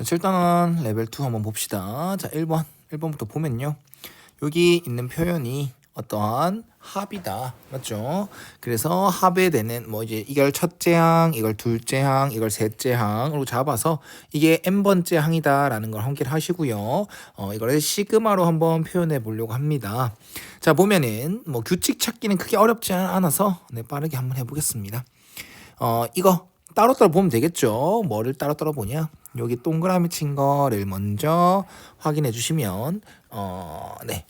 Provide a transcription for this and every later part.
자, 일단은 레벨 2 한번 봅시다. 자, 1번부터 보면요. 여기 있는 표현이 어떠한 합이다. 맞죠? 그래서 합에 되는 뭐 이제 이걸 첫째 항, 이걸 둘째 항, 이걸 셋째 항으로 잡아서 이게 n번째 항이다라는 걸 함께 하시고요. 이거를 시그마로 한번 표현해 보려고 합니다. 자, 보면은 뭐 규칙 찾기는 크게 어렵지 않아서 빠르게 한번 해보겠습니다. 이거 따로따로 보면 되겠죠. 뭐를 따로따로 보냐? 여기 동그라미 친 거를 먼저 확인해 주시면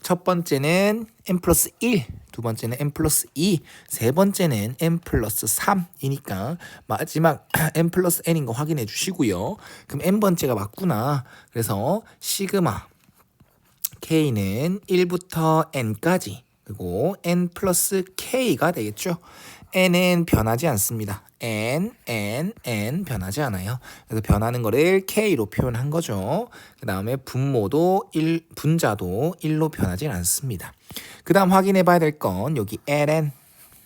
첫 번째는 n 플러스 1, 두 번째는 n 플러스 2, 세 번째는 n 플러스 3이니까 마지막 n 플러스 n인 거 확인해 주시고요. 그럼 n번째가 맞구나. 그래서 시그마 k는 1부터 n까지 그리고 n 플러스 k가 되겠죠. n은 변하지 않습니다. n 변하지 않아요. 그래서 변하는 거를 k로 표현한 거죠. 그 다음에 분모도 분자도 1로 변하지 않습니다. 그 다음 확인해 봐야 될 건 여기 ln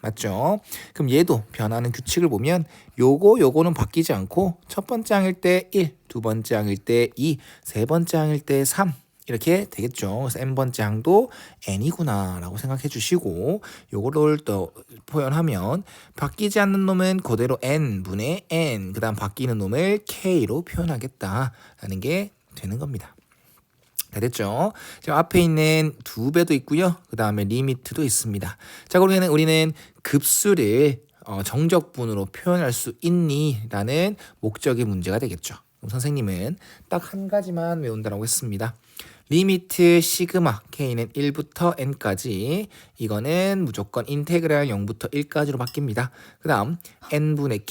맞죠? 그럼 얘도 변하는 규칙을 보면 요거는 바뀌지 않고 첫 번째 항일 때 1, 두 번째 항일 때 2, 세 번째 항일 때 3 이렇게 되겠죠. 그래서 n번째 항도 n이구나 라고 생각해 주시고 요거를 또 표현하면 바뀌지 않는 놈은 그대로 n분의 n 그 다음 바뀌는 놈을 k로 표현하겠다라는 게 되는 겁니다. 다 됐죠? 지금 앞에 있는 두 배도 있고요. 그 다음에 리미트도 있습니다. 자, 그러면 우리는 급수를 정적분으로 표현할 수 있니? 라는 목적의 문제가 되겠죠. 그럼 선생님은 딱 한 가지만 외운다라고 했습니다. 리미트 시그마 k는 1부터 n까지 이거는 무조건 인테그랄 0부터 1까지로 바뀝니다. 그 다음 n분의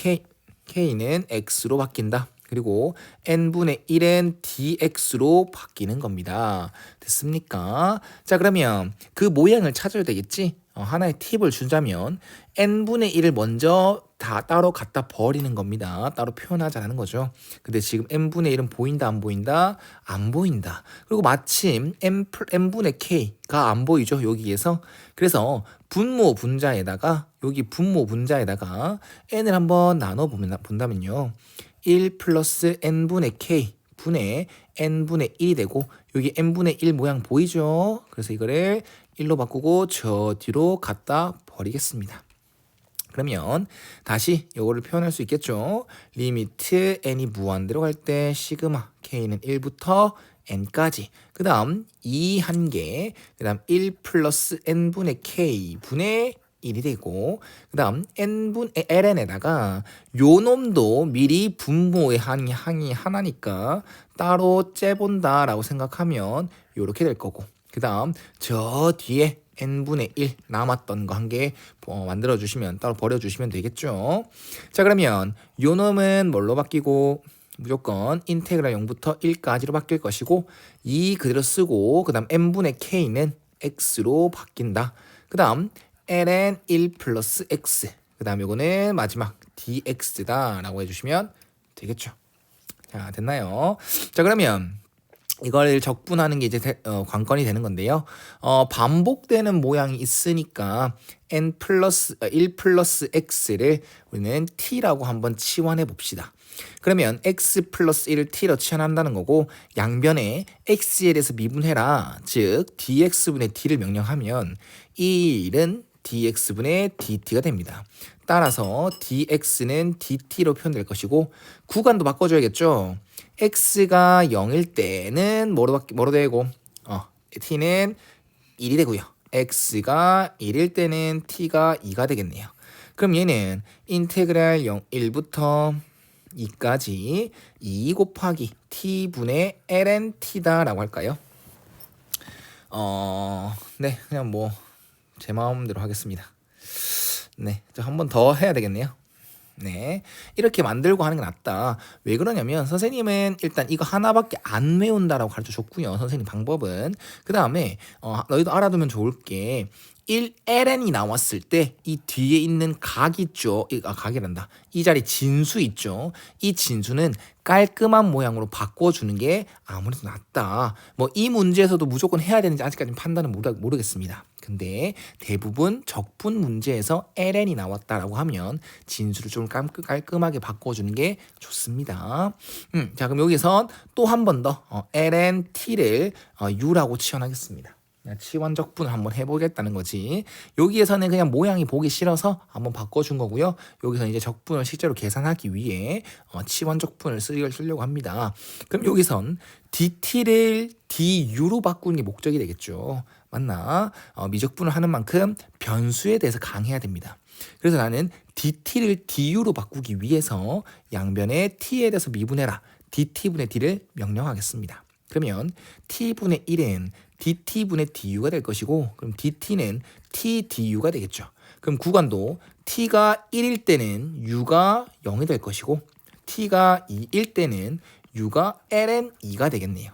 k는 x로 바뀐다. 그리고 n분의 1은 dx로 바뀌는 겁니다. 됐습니까? 자, 그러면 그 모양을 찾아야 되겠지? 하나의 팁을 주자면 n분의 1을 먼저 다 따로 갖다 버리는 겁니다. 따로 표현하자는 거죠. 근데 지금 n분의 1은 보인다 안 보인다? 안 보인다. 그리고 마침 n분의 k가 안 보이죠. 여기에서. 그래서 분모 분자에다가 여기 분모 분자에다가 n을 한번 나눠 본다면요. 1 플러스 n분의 k 분의 n분의 1이 되고 여기 n분의 1 모양 보이죠? 그래서 이거를 1로 바꾸고 저 뒤로 갖다 버리겠습니다. 그러면 다시 이거를 표현할 수 있겠죠? 리미트 n이 무한대로 갈 때 시그마 k는 1부터 n까지 그 다음 2 한 개, 그 다음 1 플러스 n분의 k 분의 1이 되고 그 다음 n분의 ln에다가 요 놈도 미리 분모의 항이 하나니까 따로 째본다 라고 생각하면 요렇게 될 거고 그 다음 저 뒤에 n분의 1 남았던 거 한 개 만들어주시면 따로 버려주시면 되겠죠. 자, 그러면 요 놈은 뭘로 바뀌고 무조건 인테그랄 0부터 1까지로 바뀔 것이고 이 그대로 쓰고 그 다음 n분의 k는 x로 바뀐다. 그 다음 ln 1 플러스 x 그 다음 요거는 마지막 dx다 라고 해주시면 되겠죠. 자, 됐나요? 자, 그러면 이걸 적분하는 게 이제 관건이 되는 건데요. 반복되는 모양이 있으니까 n 플러스 1 플러스 x를 우리는 t라고 한번 치환해 봅시다. 그러면 x 플러스 1을 t로 치환한다는 거고 양변에 x에 대해서 미분해라. 즉 dx분의 t를 명령하면 이 1은 dx분의 dt가 됩니다. 따라서 dx는 dt로 표현될 것이고 구간도 바꿔줘야겠죠. x가 0일 때는 뭐로 되고 t는 1이 되고요. x가 1일 때는 t가 2가 되겠네요. 그럼 얘는 인테그랄 1부터 2까지 2 곱하기 t분의 ln t다라고 할까요? 네, 그냥 뭐 제 마음대로 하겠습니다. 네, 한 번 더 해야 되겠네요. 네, 이렇게 만들고 하는 게 낫다. 왜 그러냐면 선생님은 일단 이거 하나밖에 안 외운다라고 가르쳐 줬고요. 선생님 방법은 그 다음에 너희도 알아두면 좋을 게 1ln이 나왔을 때 이 뒤에 있는 각 있죠. 각이란다. 이 자리 진수 있죠. 이 진수는 깔끔한 모양으로 바꿔주는 게 아무래도 낫다. 뭐 이 문제에서도 무조건 해야 되는지 아직까지는 판단은 모르겠습니다. 근데 대부분 적분 문제에서 ln이 나왔다라고 하면 진수를 좀 깔끔하게 바꿔주는 게 좋습니다. 자, 그럼 여기서 또 한 번 더 ln t를 u라고 치환하겠습니다. 치환 적분을 한번 해보겠다는 거지. 여기에서는 그냥 모양이 보기 싫어서 한번 바꿔준 거고요. 여기서 이제 적분을 실제로 계산하기 위해 치환 적분을 쓰려고 합니다. 그럼 여기선 dt를 du로 바꾸는 게 목적이 되겠죠. 맞나? 미적분을 하는 만큼 변수에 대해서 강해야 됩니다. 그래서 나는 dt를 du로 바꾸기 위해서 양변에 t에 대해서 미분해라. dt분의 d를 명령하겠습니다. 그러면 t분의 1은 dt분의 du가 될 것이고, 그럼 dt는 t du가 되겠죠. 그럼 구간도 t가 1일 때는 u가 0이 될 것이고, t가 2일 때는 u가 ln 2가 되겠네요.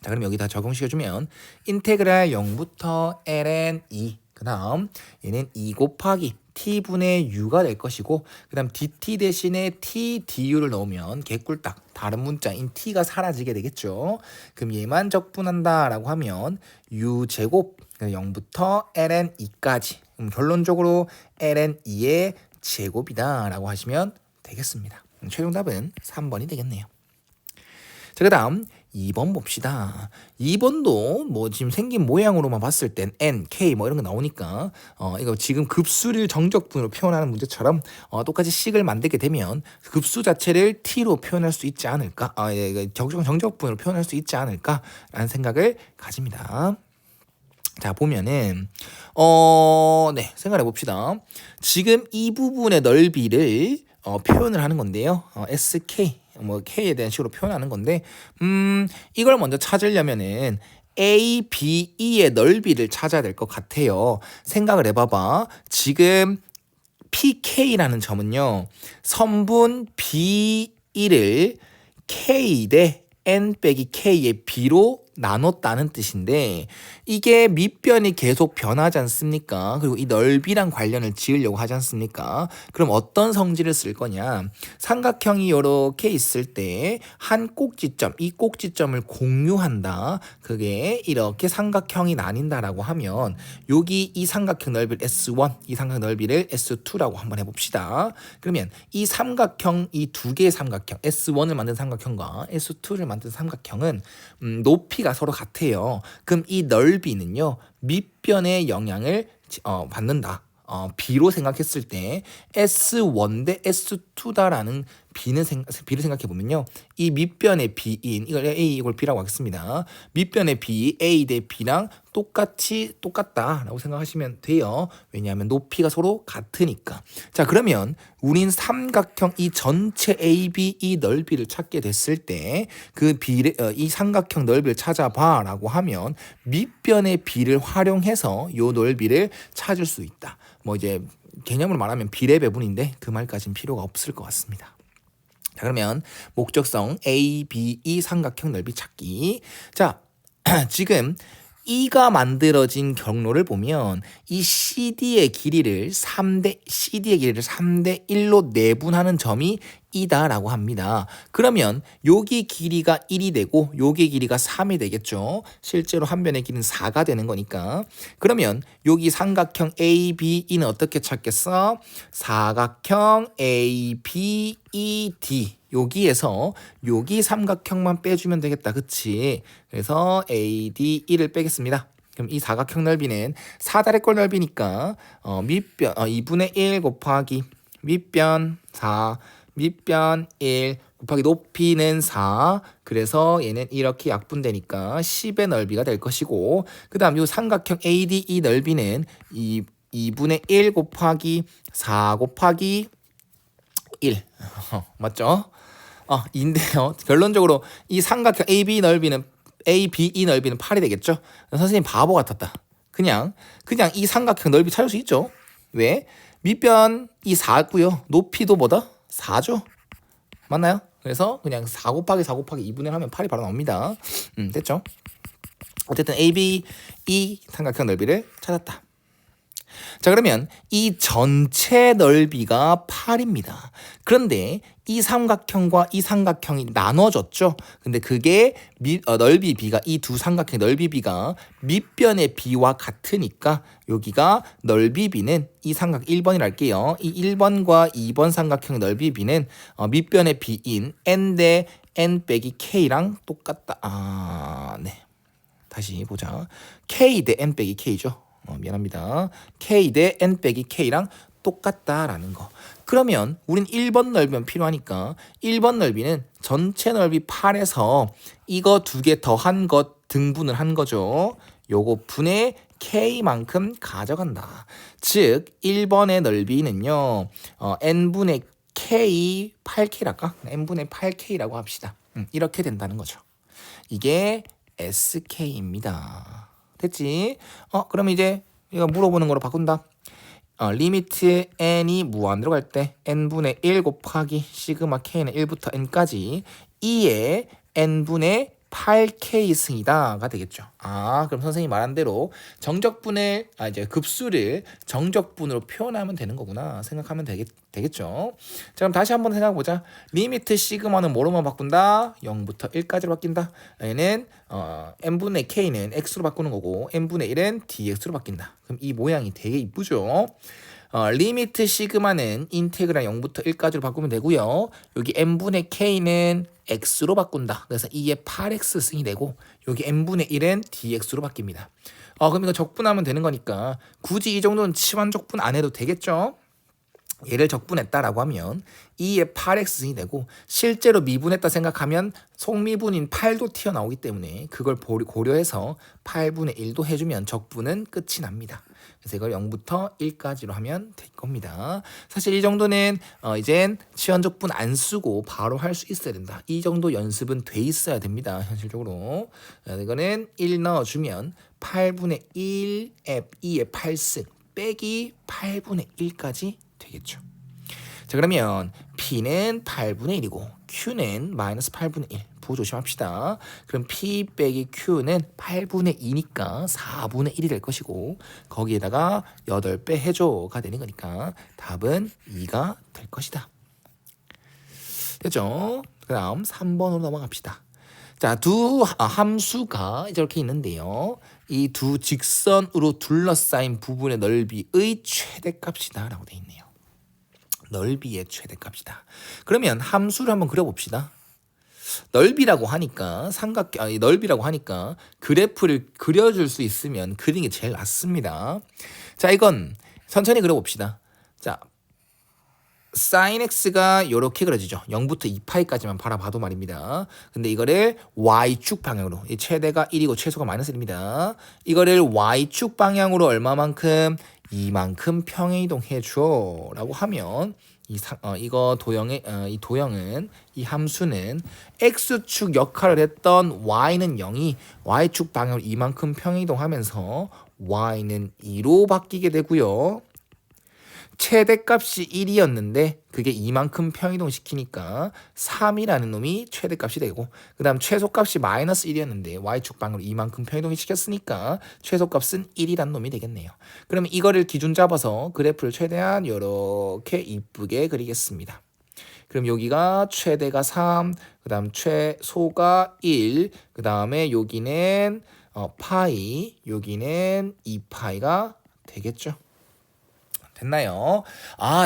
자, 그럼 여기다 적용시켜주면 인테그랄 0부터 ln 2, 그 다음 얘는 2 곱하기 t분의 u가 될 것이고, 그 다음 dt 대신에 t du를 넣으면 개꿀딱 다른 문자인 t가 사라지게 되겠죠. 그럼 얘만 적분한다 라고 하면 u 제곱 0부터 ln 2까지, 결론적으로 ln 2의 제곱이다 라고 하시면 되겠습니다. 최종 답은 3번이 되겠네요. 자, 그 다음 2번 봅시다. 2번도 뭐 지금 생긴 모양으로만 봤을 땐 n, k 뭐 이런 거 나오니까 이거 지금 급수를 정적분으로 표현하는 문제처럼 똑같이 식을 만들게 되면 급수 자체를 t로 표현할 수 있지 않을까? 정적분으로 표현할 수 있지 않을까라는 생각을 가집니다. 자, 보면은 네, 생각해 봅시다. 지금 이 부분의 넓이를 표현을 하는 건데요. SK K에 대한 식으로 표현하는 건데, 이걸 먼저 찾으려면은 A, B, E의 넓이를 찾아야 될 것 같아요. 생각을 해봐봐. 지금 PK라는 점은요, 선분 B1을 K 대 N 빼기 K의 B로 나눴다는 뜻인데, 이게 밑변이 계속 변하지 않습니까? 그리고 이 넓이랑 관련을 지으려고 하지 않습니까? 그럼 어떤 성질을 쓸 거냐? 삼각형이 이렇게 있을 때 한 꼭지점, 이 꼭지점을 공유한다. 그게 이렇게 삼각형이 나뉜다라고 하면 여기 이 삼각형 넓이를 S1, 이 삼각형 넓이를 S2라고 한번 해봅시다. 그러면 이 삼각형, 이 두 개의 삼각형, S1을 만든 삼각형과 S2를 만든 삼각형은 높이가 서로 같아요. 그럼 이 넓이는요, 밑변의 영향을 받는다. B로 생각했을 때 S1 대 S2다라는 B를 생각해 보면요, 이 밑변의 B인 이걸 A 이걸 B라고 하겠습니다. 밑변의 B A 대 B랑 똑같다라고 생각하시면 돼요. 왜냐하면 높이가 서로 같으니까. 자, 그러면 우린 삼각형 이 전체 ABE 넓이를 찾게 됐을 때 그 이 삼각형 넓이를 찾아봐라고 하면 밑변의 B를 활용해서 요 넓이를 찾을 수 있다. 뭐 이제 개념으로 말하면 비례 배분인데 그 말까지는 필요가 없을 것 같습니다. 자, 그러면 목적성 A, B, E 삼각형 넓이 찾기. 자, 지금 E가 만들어진 경로를 보면 이 CD의 길이를 3대 1로 내분하는 점이 이다라고 합니다. 그러면 여기 길이가 1이 되고 여기 길이가 3이 되겠죠. 실제로 한 변의 길이는 4가 되는 거니까. 그러면 여기 삼각형 ABE는 어떻게 찾겠어? 사각형 ABED 여기에서 여기 삼각형만 빼주면 되겠다. 그치? 그래서 ADE를 빼겠습니다. 그럼 이 사각형 넓이는 사다리꼴 넓이니까 밑변 2분의 1 곱하기 밑변 4 밑변 1 곱하기 높이는 4. 그래서 얘는 이렇게 약분되니까 10의 넓이가 될 것이고, 그 다음 이 삼각형 ADE 넓이는 2분의 1 곱하기 4 곱하기 1 맞죠? 인데요. 결론적으로 이 삼각형 ABE 넓이는 8이 되겠죠? 선생님 바보 같았다. 그냥 이 삼각형 넓이 찾을 수 있죠. 왜? 밑변이 4고요. 높이도 뭐다? 4죠. 맞나요? 그래서 그냥 4 곱하기 4 곱하기 2분의 1 하면 8이 바로 나옵니다. 됐죠? 어쨌든 ABE 삼각형 넓이를 찾았다. 자, 그러면 이 전체 넓이가 8입니다. 그런데 이 삼각형과 이 삼각형이 나눠졌죠. 근데 그게 넓이 b가 이 두 삼각형의 넓이 b가 밑변의 b와 같으니까 여기가 넓이 b는 이 삼각 1번이라 할게요. 이 1번과 2번 삼각형의 넓이 b는 밑변의 b인 n 대 n 빼기 k랑 똑같다. 네. 다시 보자. k 대 n 빼기 k죠. 미안합니다. k 대 n 빼기 k랑 똑같다라는 거. 그러면 우린 1번 넓이면 필요하니까 1번 넓이는 전체 넓이 8에서 이거 두 개 더한 것 등분을 한 거죠. 요거 분의 k만큼 가져간다. 즉 1번의 넓이는요. n분의 k 8k랄까? n분의 8k라고 합시다. 이렇게 된다는 거죠. 이게 sk입니다. 됐지? 그럼 이제 이거 물어보는 거로 바꾼다. 리미트 n이 무한대로 갈 때 n분의 1 곱하기 시그마 k는 1부터 n까지 2의 n분의 8k 승이다가 되겠죠. 그럼 선생님이 말한 대로 정적분을 이제 급수를 정적분으로 표현하면 되는 거구나 생각하면 되겠죠. 자, 그럼 다시 한번 생각해 보자. 리미트 시그마는 뭐로만 바꾼다? 0부터 1까지로 바뀐다. 얘는 n분의 k는 x로 바꾸는 거고 n분의 1은 dx로 바뀐다. 그럼 이 모양이 되게 이쁘죠. 리미트 시그마는 인테그랄 0부터 1까지로 바꾸면 되고요. 여기 n분의 k는 x로 바꾼다. 그래서 2의 8x 승이 되고 여기 n분의 1은 dx로 바뀝니다. 그럼 이거 적분하면 되는 거니까 굳이 이 정도는 치환 적분 안 해도 되겠죠? 얘를 적분했다라고 하면 2의 8x승이 되고 실제로 미분했다 생각하면 속미분인 8도 튀어나오기 때문에 그걸 고려해서 8분의 1도 해주면 적분은 끝이 납니다. 그래서 이걸 0부터 1까지로 하면 될 겁니다. 사실 이 정도는 이젠 치환적분 안 쓰고 바로 할 수 있어야 된다. 이 정도 연습은 돼 있어야 됩니다. 현실적으로. 이거는 1 넣어주면 8분의 1에 2의 8승 빼기 8분의 1까지 되겠죠. 자, 그러면 P는 8분의 1이고 Q는 마이너스 8분의 1. 부호 조심합시다. 그럼 P 빼기 Q는 8분의 2니까 4분의 1이 될 것이고 거기에다가 8배 해줘가 되는 거니까 답은 2가 될 것이다. 됐죠? 그 다음 3번으로 넘어갑시다. 자, 두 함수가 이렇게 있는데요. 이 두 직선으로 둘러싸인 부분의 넓이의 최대값이다 라고 되어 있네요. 넓이의 최대값이다. 그러면 함수를 한번 그려봅시다. 넓이라고 하니까 넓이라고 하니까 그래프를 그려줄 수 있으면 그리는 게 제일 낫습니다. 자, 이건 천천히 그려봅시다. 자, sin x가 이렇게 그려지죠. 0부터 2파이까지만 바라봐도 말입니다. 근데 이거를 y축 방향으로, 이 최대가 1이고 최소가 마이너스 1입니다. 이거를 y축 방향으로 얼마만큼? 이만큼 평행이동해 줘 라고 하면 이거 이 도형은 이 함수는 x축 역할을 했던 y는 0이 y축 방향으로 이만큼 평행이동하면서 y는 2로 바뀌게 되고요. 최대값이 1이었는데 그게 이만큼 평이동시키니까 3이라는 놈이 최대값이 되고 그 다음 최소값이 마이너스 1이었는데 y축 방향으로 이만큼 평이동시켰으니까 최소값은 1이라는 놈이 되겠네요. 그러면 이거를 기준 잡아서 그래프를 최대한 이렇게 이쁘게 그리겠습니다. 그럼 여기가 최대가 3, 그 다음 최소가 1, 그 다음에 여기는 파이, 여기는 2파이가 되겠죠. 됐나요?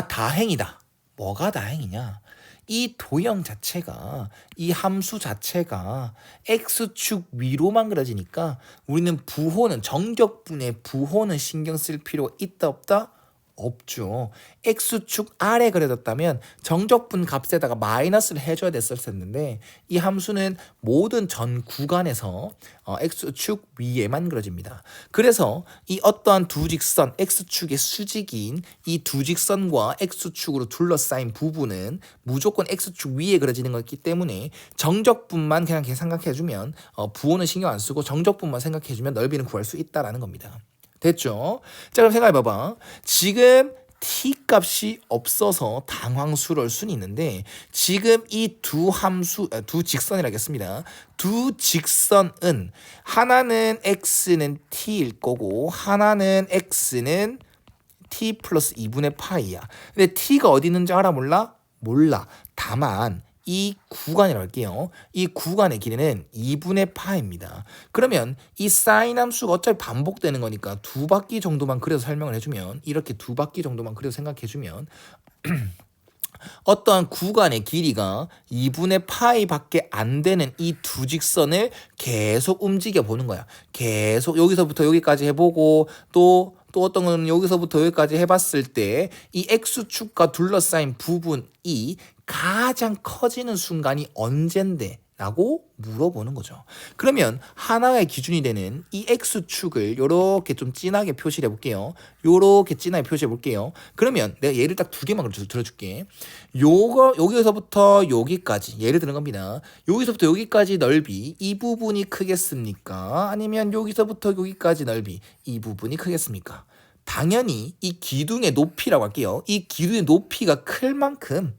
다행이다. 뭐가 다행이냐? 이 도형 자체가, 이 함수 자체가 x축 위로만 그려지니까 우리는 부호는, 정적분의 부호는 신경 쓸 필요가 있다 없다? 없죠. x축 아래 그려졌다면 정적분 값에다가 마이너스를 해줘야 됐었는데 이 함수는 모든 전 구간에서 x축 위에만 그려집니다. 그래서 이 어떠한 두 직선, x축의 수직인 이 두 직선과 x축으로 둘러싸인 부분은 무조건 x축 위에 그려지는 거기 때문에 정적분만 그냥 생각해주면 부호는 신경 안 쓰고 정적분만 생각해주면 넓이는 구할 수 있다라는 겁니다. 됐죠? 자, 그럼 생각해봐봐. 지금 t값이 없어서 당황스러울 수는 있는데 지금 이 두 직선이라겠습니다. 두 직선은 하나는 x는 t일 거고 하나는 x는 t 플러스 2분의 파이야. 근데 t가 어디 있는지 알아 몰라? 몰라. 다만 이 구간이라고 할게요. 이 구간의 길이는 2분의 파입니다. 그러면 이 사인 함수가 어차피 반복되는 거니까 두 바퀴 정도만 그려서 설명을 해주면, 이렇게 두 바퀴 정도만 그려서 생각해주면 어떠한 구간의 길이가 2분의 파이밖에 안 되는 이 두 직선을 계속 움직여 보는 거야. 계속 여기서부터 여기까지 해보고 또 어떤 거는 여기서부터 여기까지 해봤을 때 이 x축과 둘러싸인 부분이 가장 커지는 순간이 언젠데? 라고 물어보는 거죠. 그러면 하나의 기준이 되는 이 x축을 요렇게 좀 진하게 표시를 해볼게요. 요렇게 진하게 표시해 볼게요. 그러면 내가 예를 딱 두 개만 들어줄게. 여기서부터 여기까지 예를 드는 겁니다. 여기서부터 여기까지 넓이 이 부분이 크겠습니까? 아니면 여기서부터 여기까지 넓이 이 부분이 크겠습니까? 당연히 이 기둥의 높이라고 할게요. 이 기둥의 높이가 큰 만큼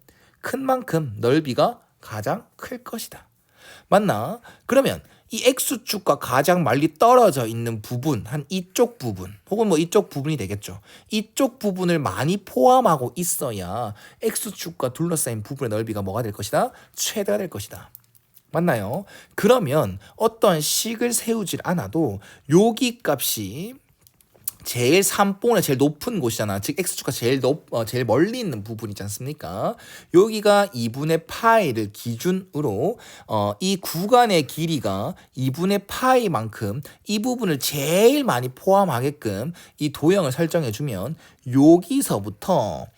넓이가 가장 클 것이다. 맞나? 그러면 이 x축과 가장 멀리 떨어져 있는 부분, 한 이쪽 부분, 혹은 뭐 이쪽 부분이 되겠죠. 이쪽 부분을 많이 포함하고 있어야 x축과 둘러싸인 부분의 넓이가 뭐가 될 것이다? 최대가 될 것이다. 맞나요? 그러면 어떠한 식을 세우질 않아도 여기 값이 제일 삼봉에 제일 높은 곳이잖아. 즉 x축과 제일 멀리 있는 부분 있지 않습니까? 여기가 2분의 파이를 기준으로 이 구간의 길이가 2분의 파이만큼 이 부분을 제일 많이 포함하게끔 이 도형을 설정해 주면 여기서부터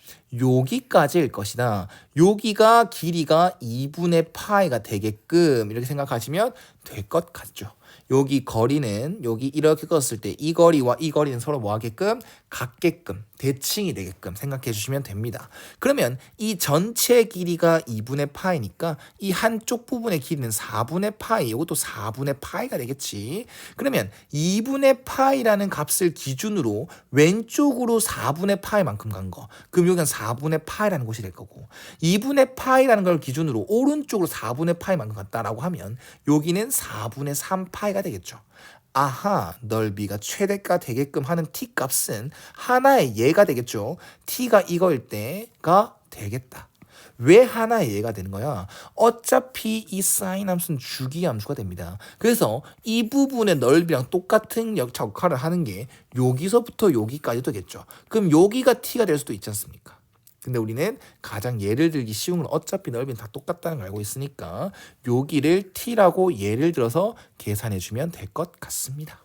여기까지일 것이다. 여기가 길이가 2분의 파이가 되게끔 이렇게 생각하시면 될 것 같죠. 여기 거리는 여기 이렇게 껐을 때 이 거리와 이 거리는 서로 뭐 하게끔 같게끔 대칭이 되게끔 생각해 주시면 됩니다. 그러면 이 전체 길이가 2분의 파이니까 이 한쪽 부분의 길이는 4분의 파이, 이것도 4분의 파이가 되겠지. 그러면 2분의 파이라는 값을 기준으로 왼쪽으로 4분의 파이만큼 간 거. 그럼 여기는 4분의 파이라는 곳이 될 거고 2분의 파이라는 걸 기준으로 오른쪽으로 4분의 파이만큼 갔다라고 하면 여기는 4분의 3파이가 되겠죠. 아하, 넓이가 최대가 되게끔 하는 t 값은 하나의 예가 되겠죠. t가 이거일 때가 되겠다. 왜 하나의 예가 되는 거야? 어차피 이 사인 함수는 주기 함수가 됩니다. 그래서 이 부분의 넓이랑 똑같은 역할을 하는 게 여기서부터 여기까지도 되겠죠. 그럼 여기가 t가 될 수도 있지 않습니까? 근데 우리는 가장 예를 들기 쉬운 건 어차피 넓이는 다 똑같다는 걸 알고 있으니까 여기를 t라고 예를 들어서 계산해 주면 될 것 같습니다.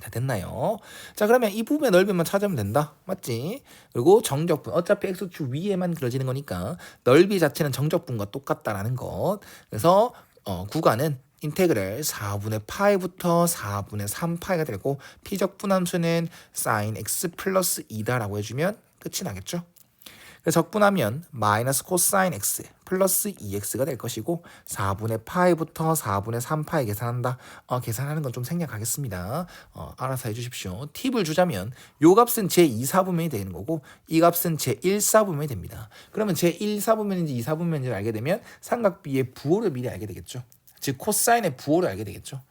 다 됐나요? 자, 그러면 이 부분의 넓이만 찾으면 된다. 맞지? 그리고 정적분. 어차피 x축 위에만 그려지는 거니까 넓이 자체는 정적분과 똑같다라는 것. 그래서 구간은 인테그랄 4분의 파이부터 4분의 3파이가 되고 피적분함수는 sin x 플러스 2다라고 해주면 끝이 나겠죠? 그래서 적분하면 마이너스 코사인 x 플러스 2x가 될 것이고 4분의 파이부터 4분의 3파이 계산한다. 계산하는 건 좀 생략하겠습니다. 알아서 해주십시오. 팁을 주자면 요 값은 제2사분면이 되는 거고 이 값은 제1사분면이 됩니다. 그러면 제1사분면인지 2사분면인지를 알게 되면 삼각비의 부호를 미리 알게 되겠죠. 즉 코사인의 부호를 알게 되겠죠.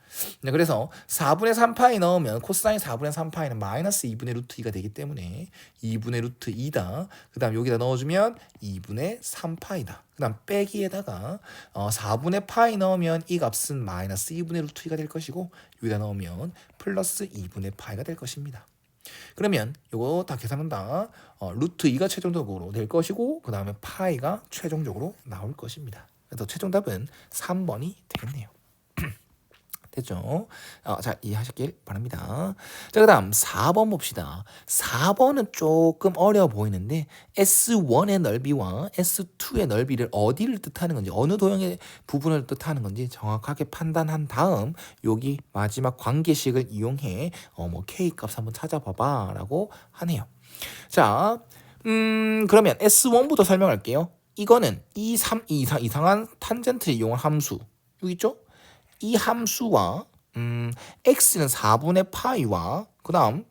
네, 그래서 4분의 3파이 넣으면 코사인 4분의 3파이는 마이너스 2분의 루트 2가 되기 때문에 2분의 루트 2다. 그 다음 여기다 넣어주면 2분의 3파이다. 그 다음 빼기에다가 4분의 파이 넣으면 이 값은 마이너스 2분의 루트 2가 될 것이고 여기다 넣으면 플러스 2분의 파이가 될 것입니다. 그러면 이거 다 계산한다. 루트 2가 최종적으로 될 것이고 그 다음에 파이가 최종적으로 나올 것입니다. 그래서 최종 답은 3번이 되겠네요. 됐죠? 자, 이해하셨길 바랍니다. 자, 그 다음 4번 봅시다. 4번은 조금 어려워 보이는데 S1의 넓이와 S2의 넓이를 어디를 뜻하는 건지 어느 도형의 부분을 뜻하는 건지 정확하게 판단한 다음 여기 마지막 관계식을 이용해 K값 한번 찾아봐봐 라고 하네요. 자, 그러면 S1부터 설명할게요. 이거는 이상한 탄젠트를 이용한 함수 여기 있죠? 이 함수와 x는 4분의 파이와 그 다음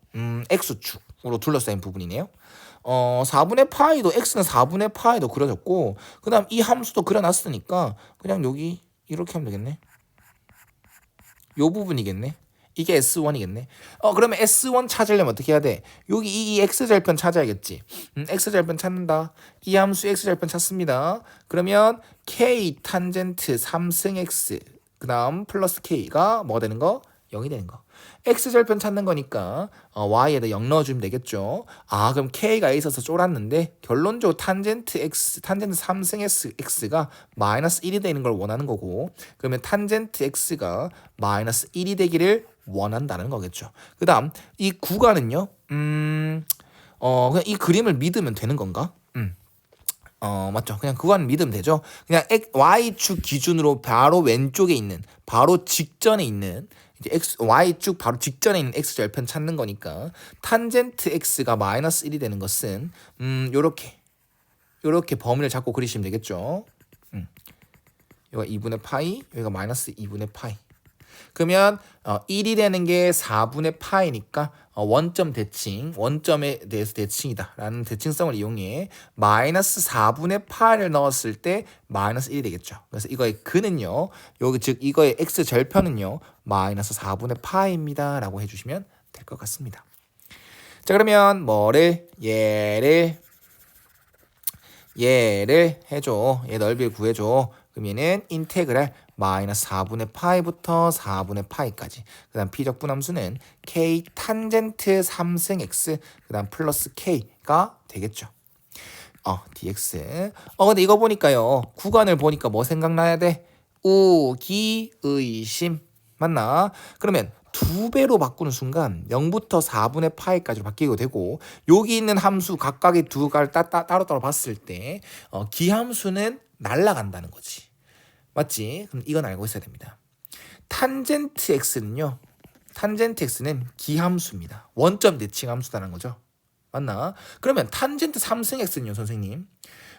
x축으로 둘러싸인 부분이네요. 4분의 파이도 x는 4분의 파이도 그려졌고 그 다음 이 함수도 그려놨으니까 그냥 여기 이렇게 하면 되겠네. 요 부분이겠네. 이게 S1이겠네. 그러면 S1 찾으려면 어떻게 해야 돼? 여기 이 X절편 찾아야겠지. X절편 찾는다. 이 함수 X절편 찾습니다. 그러면 K 탄젠트 3승 X 그 다음 플러스 K가 뭐가 되는 거? 0이 되는 거. X절편 찾는 거니까 Y에다 0 넣어주면 되겠죠. 그럼 K가 A 있어서 쫄았는데 결론적으로 탄젠트 3승 X가 마이너스 1이 되는 걸 원하는 거고, 그러면 탄젠트 X가 마이너스 1이 되기를 원한다는 거겠죠. 그 다음 이 구간은요. 그냥 이 그림을 믿으면 되는 건가? 맞죠. 그냥 그건 믿으면 되죠. 그냥 Y축 기준으로 바로 왼쪽에 있는, 바로 직전에 있는, 이제 Y축 바로 직전에 있는 X절편 찾는 거니까 탄젠트 X가 마이너스 1이 되는 것은 요렇게 범위를 잡고 그리시면 되겠죠. 여기가 2분의 파이, 여기가 마이너스 2분의 파이. 그러면 1이 되는 게 4분의 파이니까 원점 대칭, 원점에 대해서 대칭이다 라는 대칭성을 이용해 마이너스 4분의 파이를 넣었을 때 마이너스 1이 되겠죠. 그래서 이거의 근은요, 여기 즉 이거의 x절편은요 마이너스 4분의 파이입니다 라고 해주시면 될 것 같습니다. 자, 그러면 얘를 해줘. 얘 넓이를 구해줘. 그럼 얘는 인테그랄 마이너스 4분의 파이부터 4분의 파이까지. 그 다음 P적 분함수는 K 탄젠트 3승 X 그 다음 플러스 K가 되겠죠. dx. 근데 이거 보니까요. 구간을 보니까 뭐 생각나야 돼? 우기의심. 맞나? 그러면 2배로 바꾸는 순간 0부터 4분의 파이까지 바뀌게 되고, 여기 있는 함수 각각의 두 가를 따로따로 봤을 때 기함수는 날아간다는 거지. 맞지? 그럼 이건 알고 있어야 됩니다. 탄젠트 x는 기함수입니다. 원점 대칭 함수다는 거죠. 맞나? 그러면 탄젠트 3승 x는요, 선생님.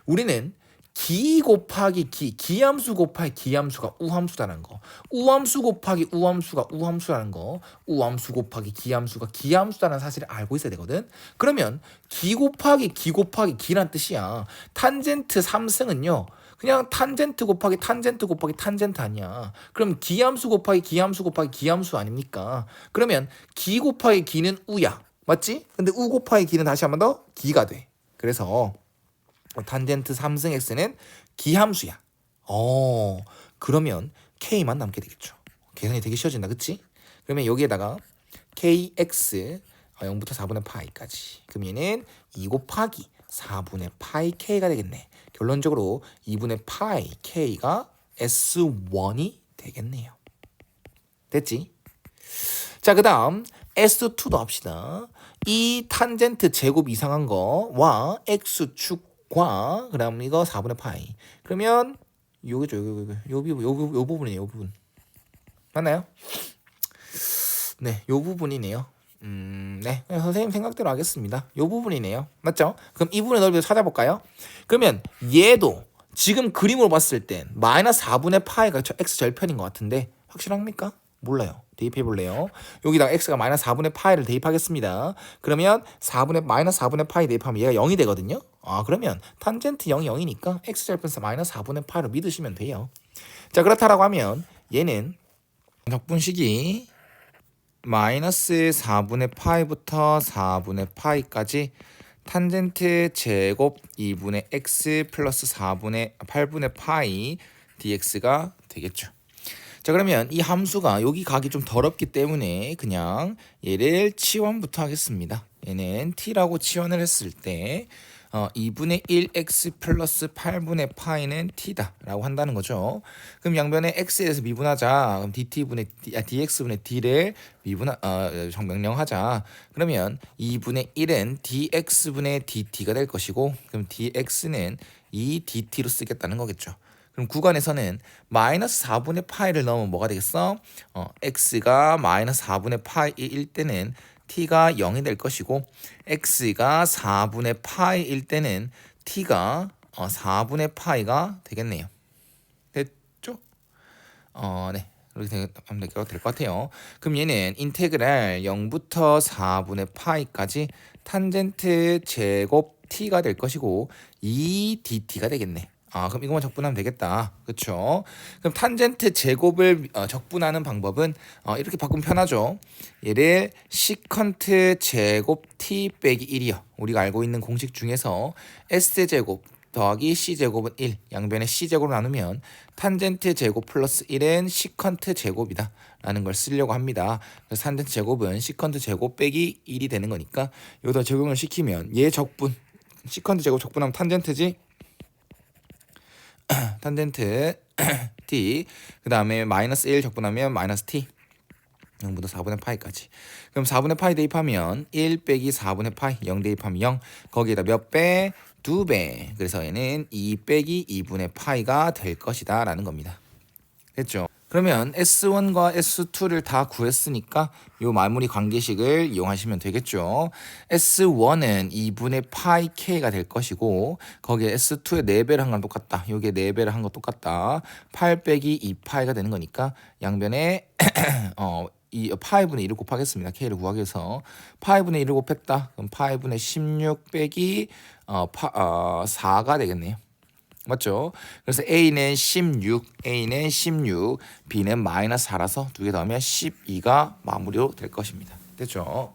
우리는 기 곱하기 기함수 곱하기 기함수가 우함수라는 거. 우함수 곱하기 우함수가 우함수라는 거. 우함수 곱하기 기함수가 기함수라는 사실을 알고 있어야 되거든. 그러면 기 곱하기 기란 뜻이야. 탄젠트 3승은요. 그냥 탄젠트 곱하기 탄젠트 아니야. 그럼 기함수 곱하기 기함수 아닙니까? 그러면 기 곱하기 기는 우야. 맞지? 근데 우 곱하기 기는 다시 한 번 더 기가 돼. 그래서 탄젠트 3승 x는 기함수야. 그러면 k만 남게 되겠죠. 계산이 되게 쉬워진다. 그치? 그러면 여기에다가 kx 0부터 4분의 파이까지. 그럼 얘는 2 곱하기 4분의 파이 k가 되겠네. 결론적으로 2분의 파이 k가 S1이 되겠네요. 됐지? 자, 그 다음 S2도 합시다. 이 탄젠트 제곱 이상한 거와 X축과 그다음 이거 4분의 파이. 그러면 요거죠. 요 부분이에요. 요 부분. 맞나요? 네, 요 부분이네요. 네, 선생님 생각대로 하겠습니다. 요 부분이네요. 맞죠? 그럼 이 부분의 넓이를 찾아볼까요? 그러면 얘도 지금 그림으로 봤을 땐 마이너스 4분의 파이가 X절편인 것 같은데 확실합니까? 몰라요. 대입해볼래요. 여기다가 X가 마이너스 4분의 파이를 대입하겠습니다. 그러면 마이너스 4분의 파이 대입하면 얘가 0이 되거든요. 그러면 탄젠트 0이 0이니까 X절편에서 마이너스 4분의 파이로 믿으시면 돼요. 자, 그렇다라고 하면 얘는 적분식이 마이너스 4분의 파이부터 4분의 파이까지 탄젠트 제곱 2분의 x 플러스 8분의 파이 dx가 되겠죠. 자, 그러면 이 함수가 여기 가기 좀 더럽기 때문에 그냥 얘를 치환부터 하겠습니다. 얘는 t라고 치환을 했을 때 2분의 1x 플러스 8분의 파이는 t다 라고 한다는 거죠. 그럼 양변에 x에 대해서 미분하자. 그럼 dx분의 d를 명령하자. 그러면 2분의 1은 dx분의 dt가 될 것이고, 그럼 dx는 이 dt로 쓰겠다는 거겠죠. 그럼 구간에서는 마이너스 4분의 파이를 넣으면 뭐가 되겠어? x가 마이너스 4분의 파이일 때는 t가 0이 될 것이고, x가 4분의 파이일 때는 t가 4분의 파이가 되겠네요. 됐죠? 네. 이렇게 하면 될 것 같아요. 그럼 얘는 인테그랄 0부터 4분의 파이까지 탄젠트 제곱 t가 될 것이고, 이 dt가 되겠네. 아, 그럼 이것만 적분하면 되겠다. 그렇죠? 그럼 탄젠트 제곱을 적분하는 방법은 이렇게 바꾸면 편하죠. 얘를 시컨트 제곱 t 빼기 1이요. 우리가 알고 있는 공식 중에서 s제곱 더하기 c제곱은 1, 양변에 c제곱을 나누면 탄젠트 제곱 플러스 1은 시컨트 제곱이다 라는 걸 쓰려고 합니다. 그래서 탄젠트 제곱은 시컨트 제곱 빼기 1이 되는 거니까 여기다 적용을 시키면 얘 적분, 시컨트 제곱 적분하면 탄젠트지, 탄젠트 t, 그 다음에 마이너스 1 적분하면 마이너스 t 0부터 4분의 파이까지. 그럼 4분의 파이 대입하면 1 빼기 4분의 파이, 0 대입하면 0. 거기에다 몇 배? 2배. 그래서 얘는 2 빼기 2분의 파이가 될 것이다 라는 겁니다. 됐죠? 그러면 S1과 S2를 다 구했으니까 요 마무리 관계식을 이용하시면 되겠죠. S1은 2분의 파이 K가 될 것이고 거기에 S2의 4배를 한 건 똑같다. 여기에 4배를 한 거 똑같다. 8 빼기 2파이가 되는 거니까 양변에 이 파이분의 1을 곱하겠습니다. K를 구하기 위해서 파이분의 1을 곱했다. 그럼 파이분의 16 빼기 4가 되겠네요. 맞죠? 그래서 A는 16, B는 마이너스 4라서 두 개 더하면 12가 마무리로 될 것입니다. 됐죠?